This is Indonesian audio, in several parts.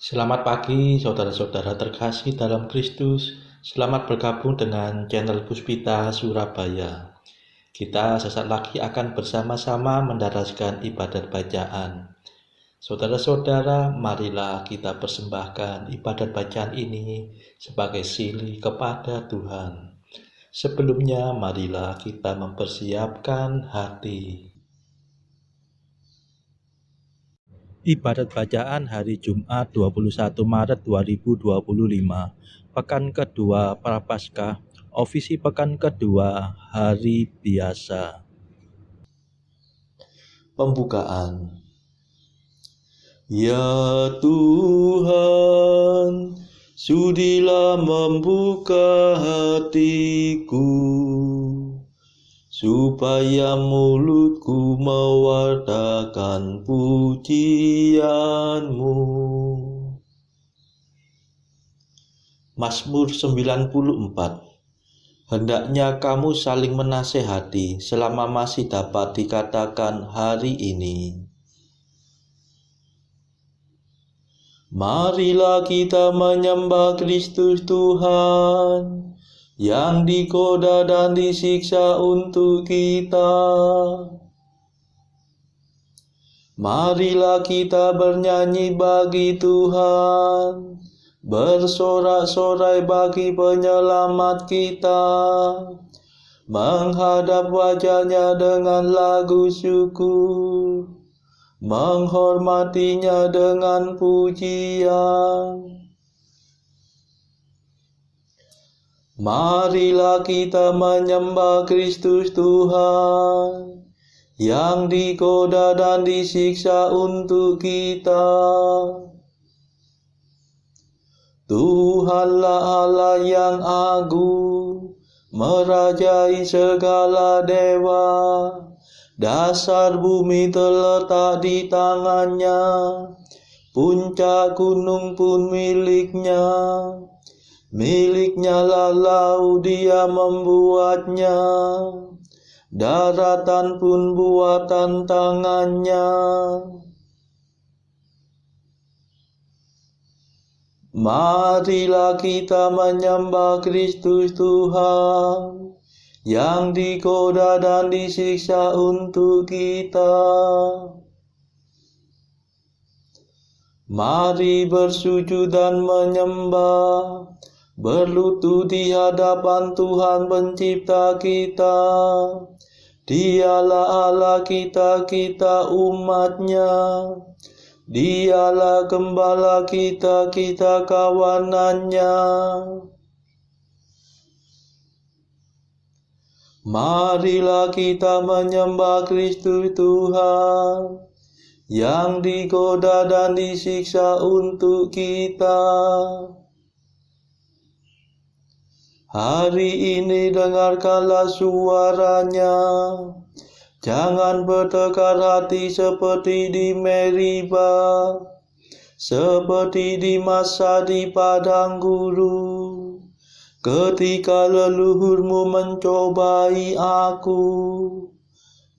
Selamat pagi, saudara-saudara terkasih dalam Kristus. Selamat bergabung dengan channel Puspita Surabaya. Kita sesaat lagi akan bersama-sama mendaraskan ibadat bacaan. Saudara-saudara, marilah kita persembahkan ibadat bacaan ini sebagai sili kepada Tuhan. Sebelumnya, marilah kita mempersiapkan hati. Ibadat bacaan hari Jumat 21 Maret 2025, pekan kedua Prapaskah, ofisi pekan kedua hari biasa. Pembukaan. Ya Tuhan, sudilah membuka hatiku, supaya mulutku mewartakan pujian-Mu. Mazmur 94. Hendaknya kamu saling menasehati selama masih dapat dikatakan hari ini. Marilah kita menyembah Kristus Tuhan, yang digoda dan disiksa untuk kita. Marilah kita bernyanyi bagi Tuhan, bersorak-sorai bagi penyelamat kita, menghadap wajah-Nya dengan lagu syukur, menghormatinya dengan pujian. Marilah kita menyembah Kristus Tuhan, yang digoda dan disiksa untuk kita. Tuhanlah Allah yang agung, merajai segala dewa. Dasar bumi terletak di tangan-Nya, puncak gunung pun milik-Nya. Milik-Nya lah laut, Dia membuatnya, daratan pun buatan tangan-Nya. Marilah kita menyembah Kristus Tuhan, yang digoda dan disiksa untuk kita. Mari bersujud dan menyembah, berlutut di hadapan Tuhan pencipta kita. Dialah Allah kita, kita umat-Nya. Dialah gembala kita, kita kawanan-Nya. Marilah kita menyembah Kristus Tuhan, yang digoda dan disiksa untuk kita. Hari ini dengarkanlah suara-Nya. Jangan bertekar hati seperti di Meriba, seperti di masa di padang gurun, ketika leluhurmu mencobai aku,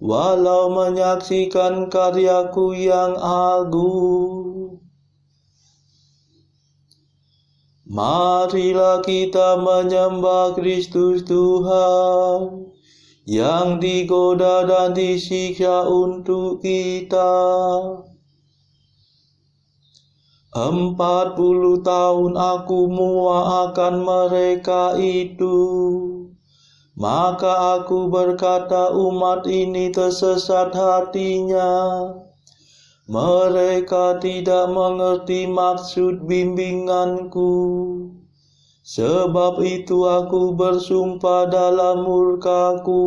walau menyaksikan karyaku yang agung. Marilah kita menyembah Kristus Tuhan, yang digoda dan disiksa untuk kita. 40 tahun aku muak akan mereka itu. Maka aku berkata, umat ini tersesat hatinya. Mereka tidak mengerti maksud bimbinganku. Sebab itu aku bersumpah dalam murkaku,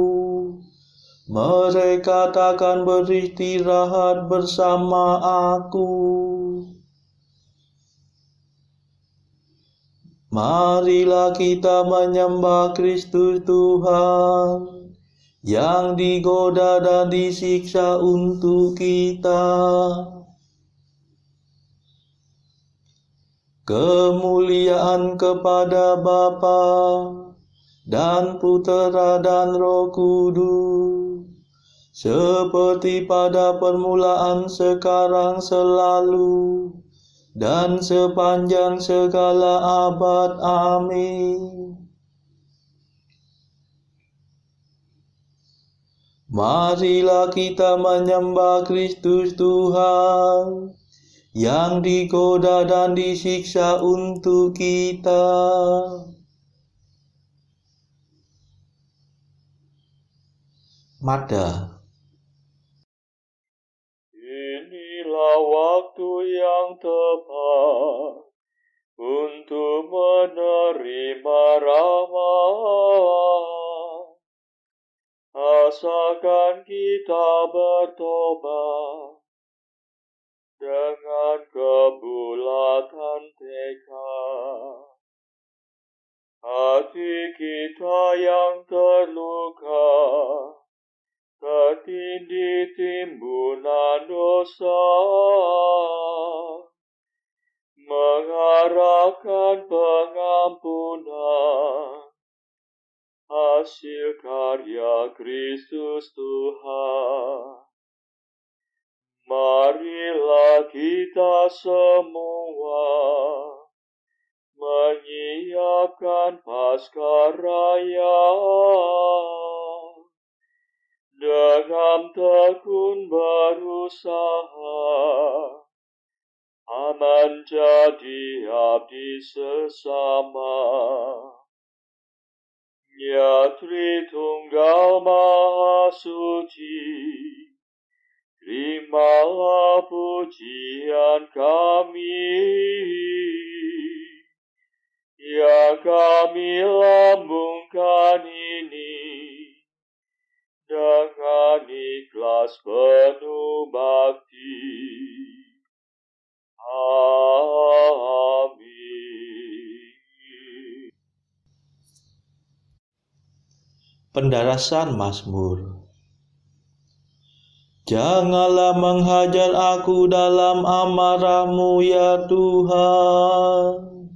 mereka takkan beristirahat bersama aku. Marilah kita menyembah Kristus Tuhan, yang digoda dan disiksa untuk kita. Kemuliaan kepada Bapa dan Putera dan Roh Kudus, seperti pada permulaan, sekarang, selalu, dan sepanjang segala abad. Amin. Marilah kita menyembah Kristus Tuhan, yang digoda dan disiksa untuk kita. Mada. Inilah waktu yang tepat untuk menerima rahmat. Asalkan kita bertobat dengan kebulatan tekad. Hati kita yang terluka, tertindih timbunan dosa, mengharapkan pengampunan hasil karya Kristus Tuhan. Marilah kita semua menyiapkan Paskah Raya dengan tekun berusaha menjadi abdi sesama. Ya Tritunggal Maha Suci, terimalah pujian kami, yang kami lambungkan ini dengan ikhlas penuh bakti. Amin. Pendarasan Mazmur. Janganlah menghajar aku dalam amarah-Mu, ya Tuhan.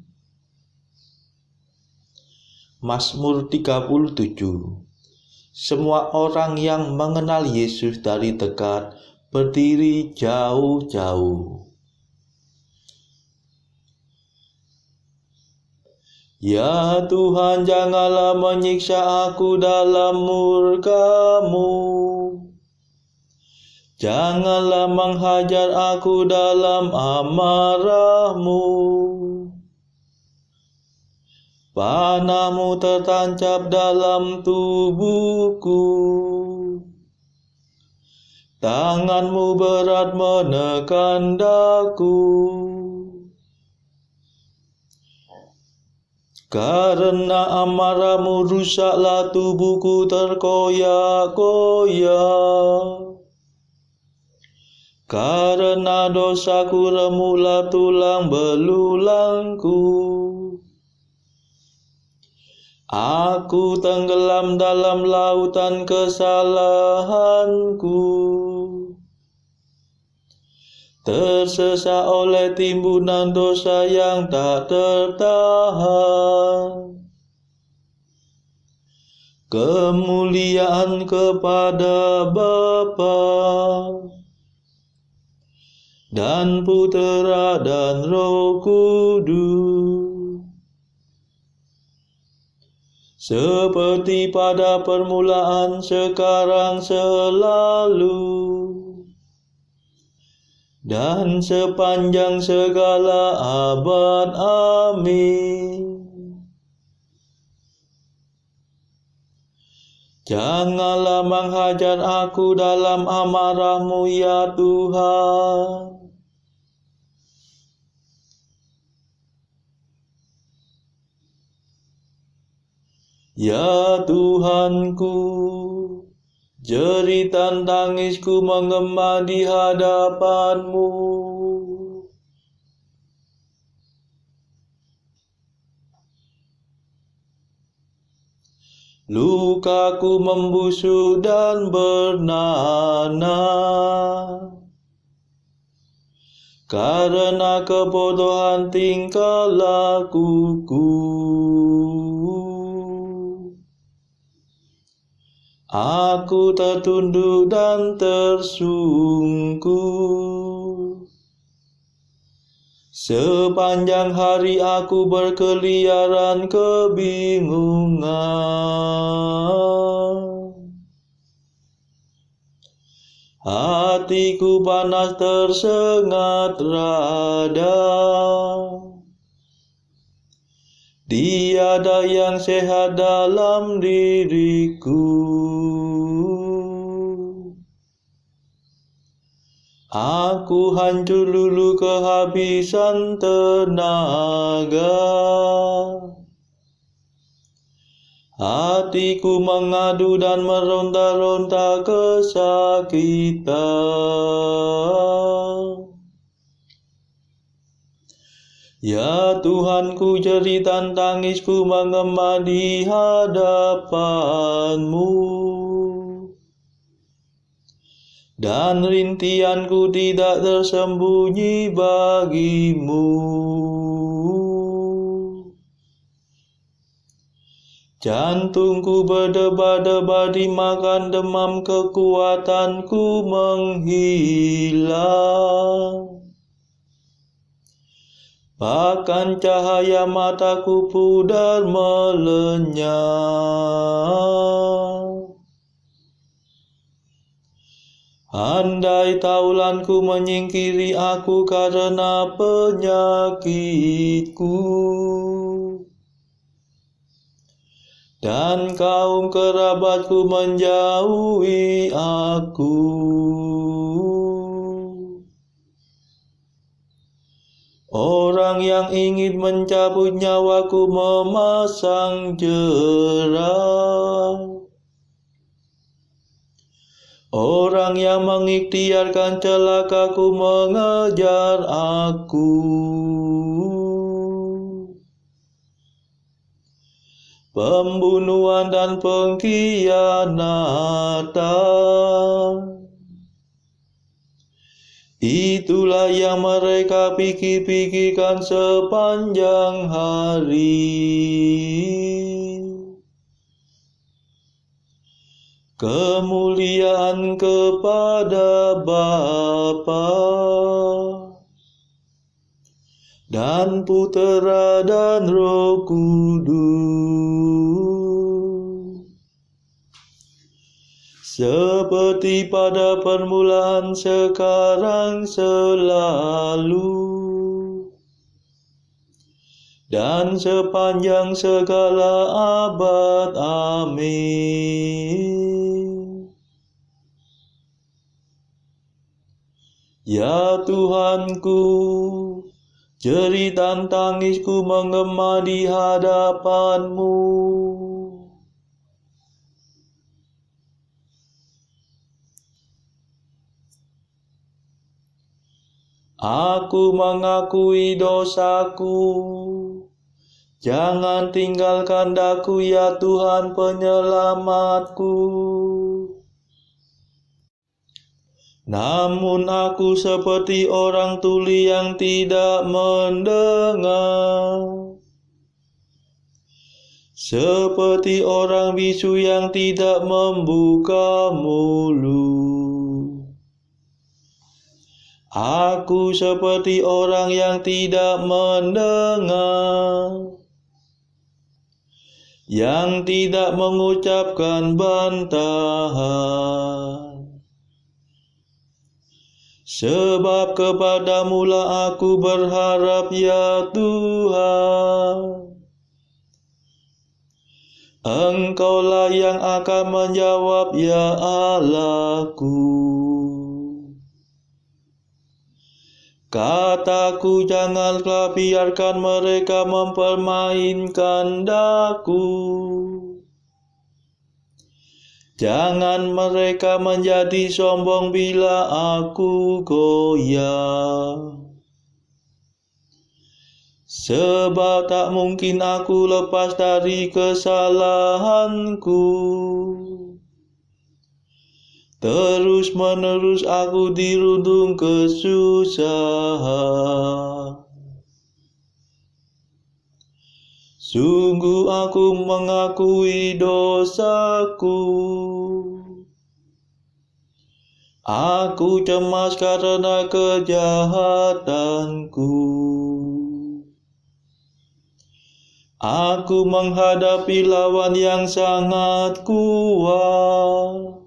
Mazmur 37. Semua orang yang mengenal Yesus dari dekat berdiri jauh-jauh. Ya Tuhan, janganlah menyiksa aku dalam murka-Mu. Janganlah menghajar aku dalam amarah-Mu. Panah-Mu tertancap dalam tubuhku. Tangan-Mu berat menekan daku. Karena amarah-Mu rusaklah tubuhku terkoyak-koyak. Karena dosaku remuklah tulang belulangku. Aku tenggelam dalam lautan kesalahanku. Tersesat oleh timbunan dosa yang tak tertahan. Kemuliaan kepada Bapa dan Putera dan Roh Kudus, seperti pada permulaan, sekarang, selalu, dan sepanjang segala abad. Amin. Janganlah menghajar aku dalam amarah-Mu, ya Tuhan. Ya Tuhanku, jeritan tangisku menggema di hadapan-Mu. Lukaku membusuk dan bernanah, karena kebodohan tingkah lakuku. Aku tertunduk dan tersungkur, Sepanjang hari aku berkeliaran kebingungan. Hatiku panas tersengat rada. Tiada yang sehat dalam diriku. Aku hancur lulu kehabisan tenaga. Hatiku mengadu dan meronta-ronta kesakitan. Ya Tuhanku, jeritan tangisku mengema di hadapan-Mu. Dan rintianku tidak tersembunyi bagi-Mu. Jantungku berdebar-debar dimakan demam, kekuatanku menghilang. Bahkan cahaya mataku pudar melenyap. Andai taulanku menyingkiri aku karena penyakitku, dan kaum kerabatku menjauhi aku. Orang yang ingin mencabut nyawaku memasang jerat. Orang yang mengikhtiarkan celakaku mengejar aku. Pembunuhan dan pengkhianatan, itulah yang mereka pikir-pikirkan sepanjang hari. Kemuliaan kepada Bapa dan Putera dan Roh Kudus, seperti pada permulaan, sekarang, selalu, dan sepanjang segala abad. Amin. Ya Tuhanku, jeritan tangisku menggema di hadapan-Mu. Aku mengakui dosaku. Jangan tinggalkan daku, ya Tuhan penyelamatku. Namun aku seperti orang tuli yang tidak mendengar, seperti orang bisu yang tidak membuka mulut. Aku seperti orang yang tidak mendengar, yang tidak mengucapkan bantahan. Sebab kepadamu-lah aku berharap, ya Tuhan. Engkaulah yang akan menjawab, ya Allahku. Kataku, janganlah biarkan mereka mempermainkan daku. Jangan mereka menjadi sombong bila aku goyah. Sebab tak mungkin aku lepas dari kesalahanku. Terus menerus aku dirundung kesusahan. Sungguh aku mengakui dosaku. Aku cemas karena kejahatanku. Aku menghadapi lawan yang sangat kuat.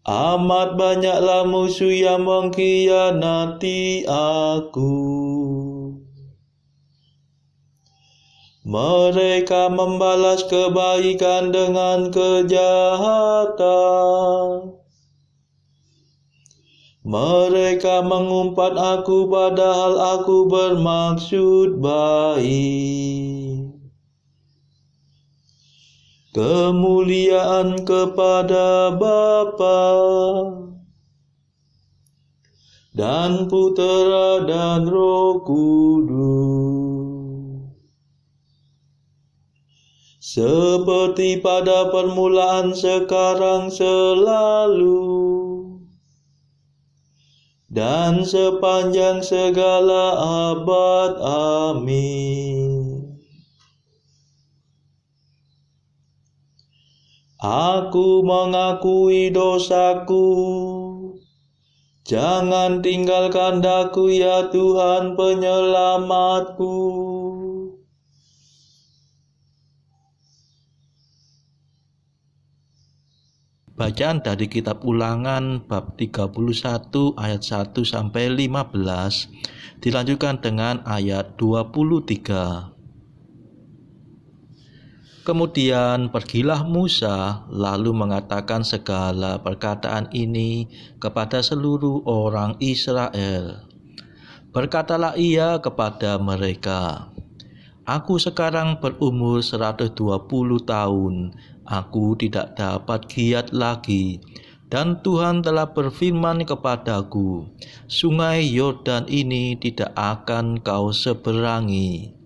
Amat banyaklah musuh yang mengkhianati aku. Mereka membalas kebaikan dengan kejahatan. Mereka mengumpat aku padahal aku bermaksud baik. Kemuliaan kepada Bapa dan Putera dan Roh Kudus, seperti pada permulaan, sekarang, selalu, dan sepanjang segala abad. Amin. Aku mengakui dosaku. Jangan tinggalkan daku, ya Tuhan penyelamatku. Bacaan dari kitab Ulangan bab 31 ayat 1 sampai 15 dilanjutkan dengan ayat 23. Kemudian pergilah Musa lalu mengatakan segala perkataan ini kepada seluruh orang Israel. Berkatalah ia kepada mereka, Aku sekarang berumur 120 tahun, aku tidak dapat giat lagi. Dan Tuhan telah berfirman kepadaku, Sungai Yordan ini tidak akan kau seberangi.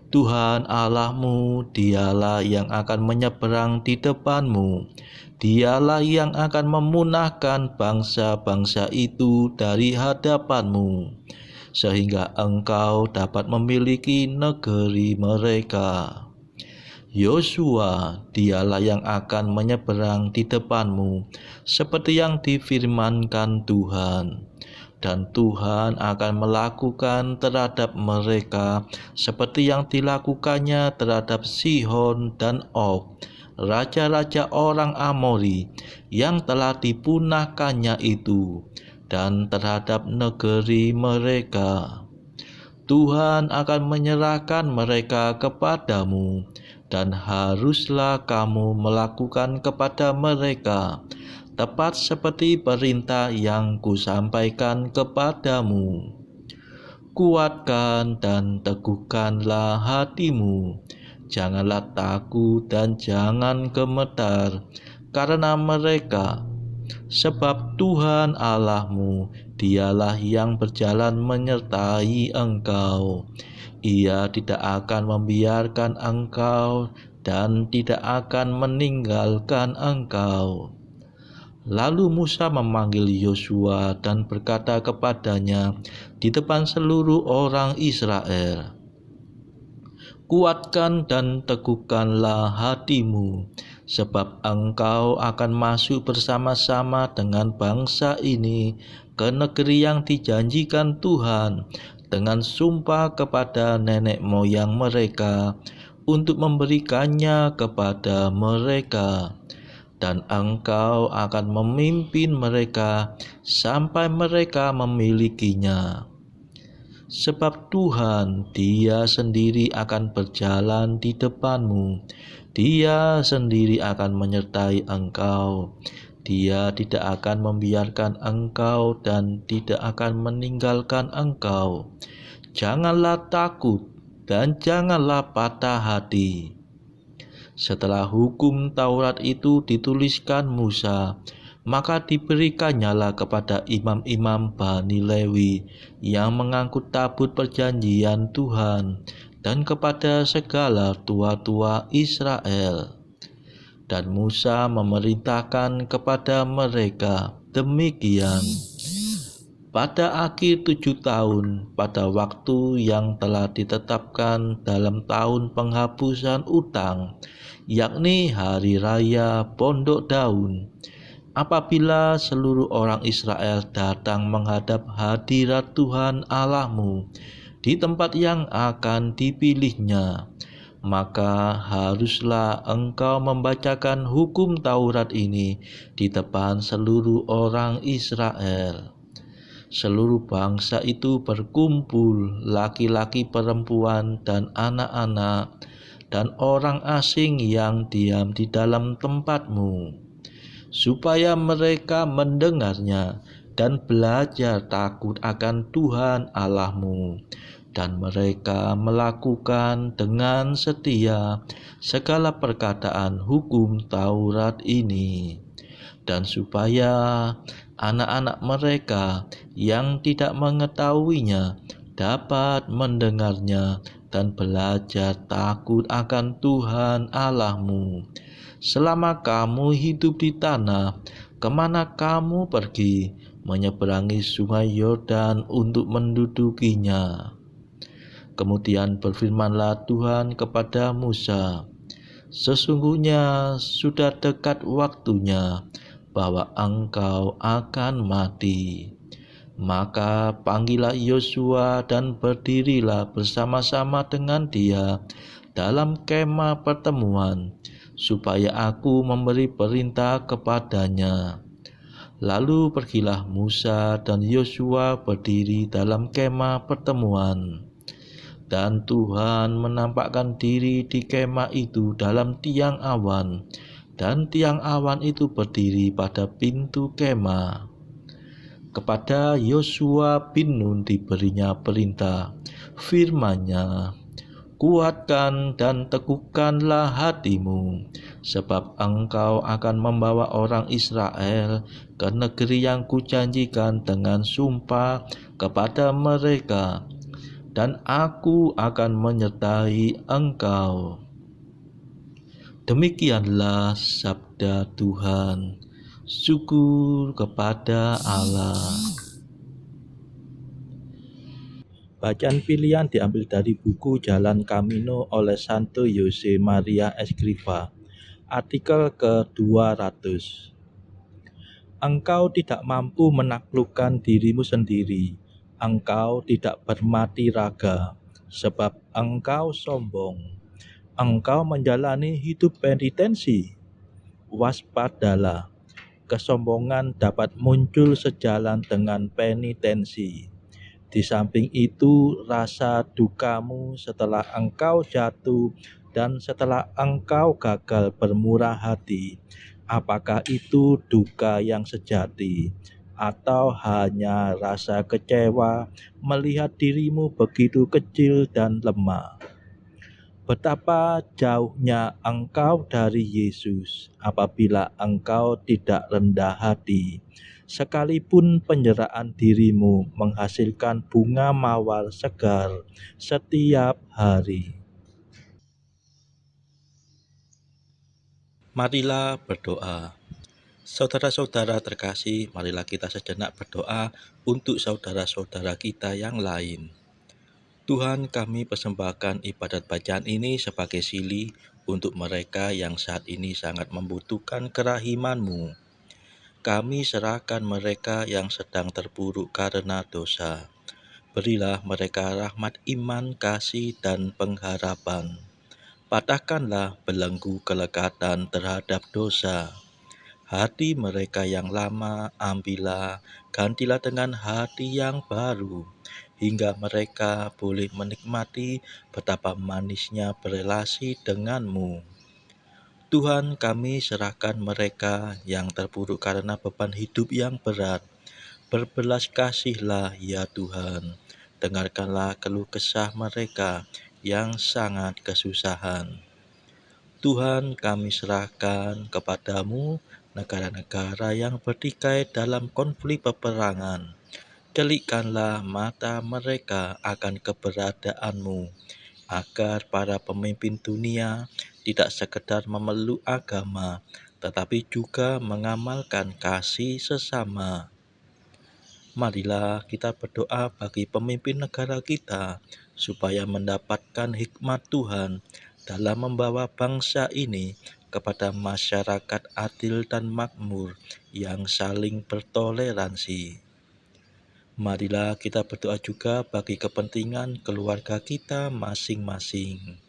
Tuhan Allahmu, dialah yang akan menyeberang di depanmu. Dialah yang akan memunahkan bangsa-bangsa itu dari hadapanmu, sehingga engkau dapat memiliki negeri mereka. Yosua, dialah yang akan menyeberang di depanmu, seperti yang difirmankan Tuhan. Dan Tuhan akan melakukan terhadap mereka seperti yang dilakukannya terhadap Sihon dan Og, raja-raja orang Amori yang telah dipunahkannya itu, dan terhadap negeri mereka. Tuhan akan menyerahkan mereka kepadamu, dan haruslah kamu melakukan kepada mereka tepat seperti perintah yang kusampaikan kepadamu. Kuatkan dan teguhkanlah hatimu, janganlah takut dan jangan gemetar karena mereka, sebab Tuhan Allahmu, dialah yang berjalan menyertai engkau. Ia tidak akan membiarkan engkau dan tidak akan meninggalkan engkau. Lalu Musa memanggil Yosua dan berkata kepadanya di depan seluruh orang Israel, Kuatkan dan teguhkanlah hatimu, sebab engkau akan masuk bersama-sama dengan bangsa ini ke negeri yang dijanjikan Tuhan dengan sumpah kepada nenek moyang mereka untuk memberikannya kepada mereka. Dan engkau akan memimpin mereka sampai mereka memilikinya. Sebab Tuhan, Dia sendiri akan berjalan di depanmu. Dia sendiri akan menyertai engkau. Dia tidak akan membiarkan engkau dan tidak akan meninggalkan engkau. Janganlah takut dan janganlah patah hati. Setelah hukum Taurat itu dituliskan Musa, maka diberikannya kepada imam-imam Bani Lewi yang mengangkut tabut perjanjian Tuhan dan kepada segala tua-tua Israel. Dan Musa memerintahkan kepada mereka demikian. Pada akhir 7 tahun, pada waktu yang telah ditetapkan dalam tahun penghapusan utang, yakni hari raya Pondok Daun, apabila seluruh orang Israel datang menghadap hadirat Tuhan Allahmu di tempat yang akan dipilihnya, maka haruslah engkau membacakan hukum Taurat ini di depan seluruh orang Israel. Seluruh bangsa itu berkumpul, laki-laki, perempuan, dan anak-anak, dan orang asing yang diam di dalam tempatmu, supaya mereka mendengarnya dan belajar takut akan Tuhan Allahmu, dan mereka melakukan dengan setia segala perkataan hukum Taurat ini, dan supaya anak-anak mereka yang tidak mengetahuinya dapat mendengarnya dan belajar takut akan Tuhan Allahmu selama kamu hidup di tanah kemana kamu pergi menyeberangi sungai Yordan untuk mendudukinya. Kemudian berfirmanlah Tuhan kepada Musa, sesungguhnya sudah dekat waktunya bahwa engkau akan mati. Maka panggillah Yosua dan berdirilah bersama-sama dengan dia dalam kemah pertemuan, supaya aku memberi perintah kepadanya. Lalu pergilah Musa dan Yosua berdiri dalam kemah pertemuan. Dan Tuhan menampakkan diri di kemah itu dalam tiang awan, dan tiang awan itu berdiri pada pintu kemah. Kepada Yosua bin Nun diberinya perintah, firman-Nya, kuatkan dan teguhkanlah hatimu, sebab engkau akan membawa orang Israel ke negeri yang kujanjikan dengan sumpah kepada mereka, dan aku akan menyertai engkau. Demikianlah sabda Tuhan. Syukur kepada Allah. Bacaan pilihan diambil dari buku Jalan Camino oleh Santo Jose Maria Escrivá, artikel ke-200. Engkau tidak mampu menaklukkan dirimu sendiri. Engkau tidak bermati raga, sebab engkau sombong. Engkau menjalani hidup penitensi. Waspadalah, kesombongan dapat muncul sejalan dengan penitensi. Di samping itu, rasa dukamu setelah engkau jatuh dan setelah engkau gagal bermurah hati, apakah itu duka yang sejati, atau hanya rasa kecewa melihat dirimu begitu kecil dan lemah? Betapa jauhnya engkau dari Yesus apabila engkau tidak rendah hati, sekalipun penyerahan dirimu menghasilkan bunga mawar segar setiap hari. Marilah berdoa. Saudara-saudara terkasih, marilah kita sejenak berdoa untuk saudara-saudara kita yang lain. Tuhan, kami persembahkan ibadat bacaan ini sebagai sili untuk mereka yang saat ini sangat membutuhkan kerahiman-Mu. Kami serahkan mereka yang sedang terpuruk karena dosa. Berilah mereka rahmat iman, kasih, dan pengharapan. Patahkanlah belenggu kelekatan terhadap dosa. Hati mereka yang lama ambillah, gantilah dengan hati yang baru, hingga mereka boleh menikmati betapa manisnya berelasi denganmu. Tuhan, kami serahkan mereka yang terpuruk karena beban hidup yang berat. Berbelas kasihlah ya Tuhan, dengarkanlah keluh kesah mereka yang sangat kesusahan. Tuhan, kami serahkan kepadamu negara-negara yang bertikai dalam konflik peperangan. Celikkanlah mata mereka akan keberadaanmu, agar para pemimpin dunia tidak sekedar memeluk agama, tetapi juga mengamalkan kasih sesama. Marilah kita berdoa bagi pemimpin negara kita, supaya mendapatkan hikmat Tuhan dalam membawa bangsa ini kepada masyarakat adil dan makmur yang saling bertoleransi. Marilah kita berdoa juga bagi kepentingan keluarga kita masing-masing.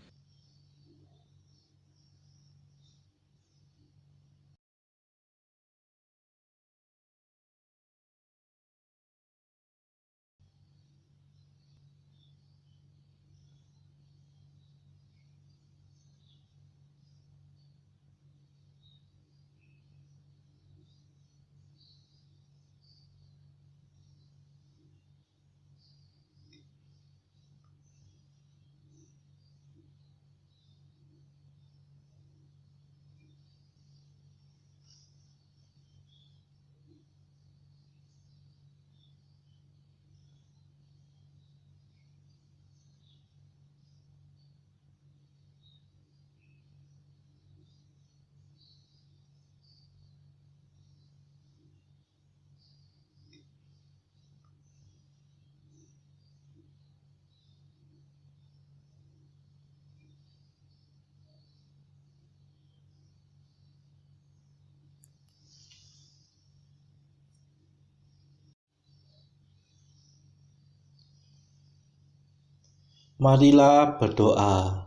Marilah berdoa.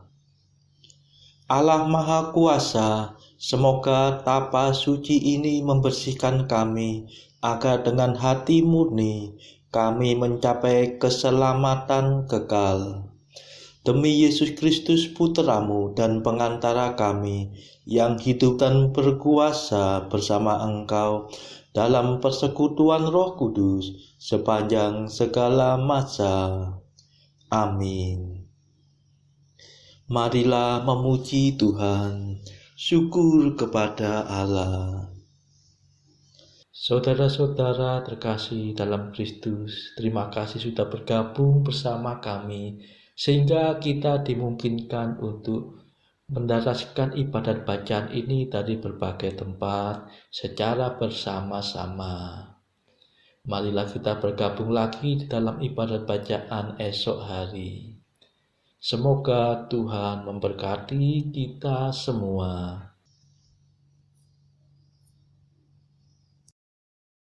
Allah Maha Kuasa, semoga tapa suci ini membersihkan kami, agar dengan hati murni kami mencapai keselamatan kekal. Demi Yesus Kristus Putra-Mu dan pengantara kami, yang hidup dan berkuasa bersama Engkau dalam persekutuan Roh Kudus sepanjang segala masa. Amin. Marilah memuji Tuhan, syukur kepada Allah. Saudara-saudara terkasih dalam Kristus, terima kasih sudah bergabung bersama kami, sehingga kita dimungkinkan untuk mendasarkan ibadat bacaan ini dari berbagai tempat secara bersama-sama. Marilah kita bergabung lagi di dalam ibadat bacaan esok hari. Semoga Tuhan memberkati kita semua.